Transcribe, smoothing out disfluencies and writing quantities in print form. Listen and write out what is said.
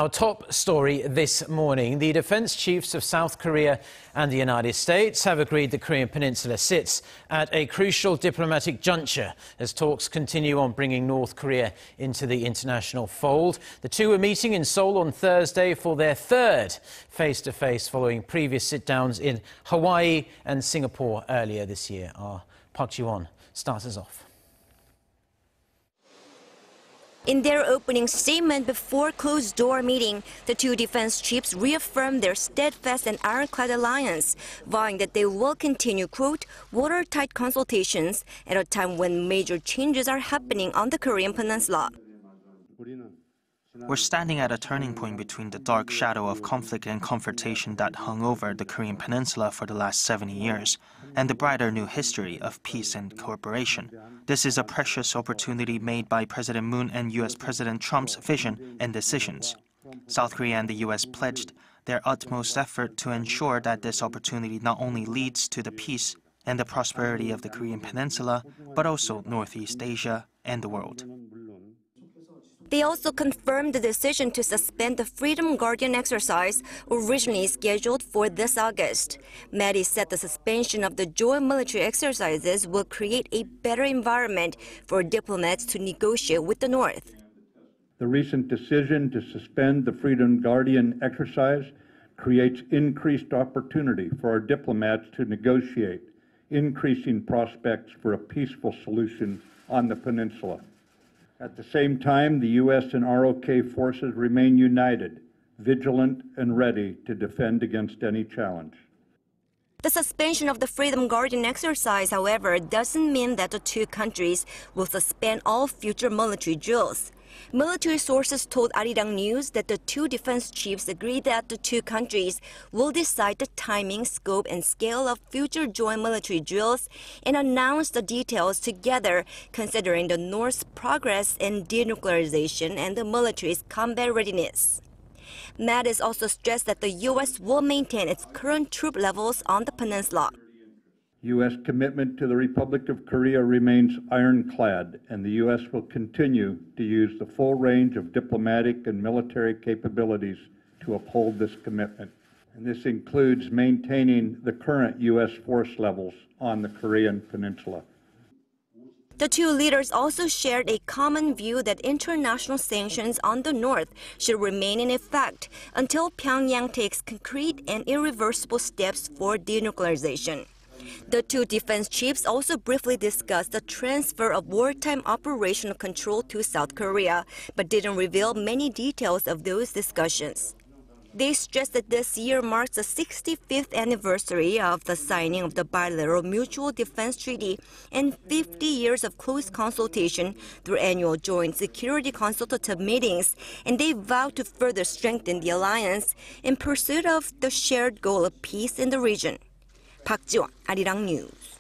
Our top story this morning. The defense chiefs of South Korea and the United States have agreed the Korean Peninsula sits at a crucial diplomatic juncture as talks continue on bringing North Korea into the international fold. The two were meeting in Seoul on Thursday for their third face-to-face following previous sit-downs in Hawaii and Singapore earlier this year. Our Park Ji-won starts us off. In their opening statement before closed-door meeting, the two defense chiefs reaffirmed their steadfast and ironclad alliance, vowing that they will continue, quote, watertight consultations at a time when major changes are happening on the Korean Peninsula. We're standing at a turning point between the dark shadow of conflict and confrontation that hung over the Korean Peninsula for the last 70 years, and the brighter new history of peace and cooperation. This is a precious opportunity made by President Moon and U.S. President Trump's vision and decisions. South Korea and the U.S. pledged their utmost effort to ensure that this opportunity not only leads to the peace and the prosperity of the Korean Peninsula, but also Northeast Asia and the world. They also confirmed the decision to suspend the Freedom Guardian exercise originally scheduled for this August. Mattis said the suspension of the joint military exercises will create a better environment for diplomats to negotiate with the North. The recent decision to suspend the Freedom Guardian exercise creates increased opportunity for our diplomats to negotiate, increasing prospects for a peaceful solution on the peninsula. At the same time, the U.S. and ROK forces remain united, vigilant, and ready to defend against any challenge. The suspension of the Freedom Guardian exercise, however, doesn't mean that the two countries will suspend all future military drills. Military sources told Arirang News that the two defense chiefs agreed that the two countries will decide the timing, scope, and scale of future joint military drills and announce the details together, considering the North's progress in denuclearization and the military's combat readiness. Mattis also stressed that the U.S. will maintain its current troop levels on the peninsula. U.S. commitment to the Republic of Korea remains ironclad, and the U.S. will continue to use the full range of diplomatic and military capabilities to uphold this commitment. And this includes maintaining the current U.S. force levels on the Korean Peninsula. The two leaders also shared a common view that international sanctions on the North should remain in effect until Pyongyang takes concrete and irreversible steps for denuclearization. The two defense chiefs also briefly discussed the transfer of wartime operational control to South Korea, but didn't reveal many details of those discussions. They stressed that this year marks the 65th anniversary of the signing of the bilateral mutual defense treaty and 50 years of close consultation through annual joint security consultative meetings, and they vowed to further strengthen the alliance in pursuit of the shared goal of peace in the region. Park Ji-won, Arirang News.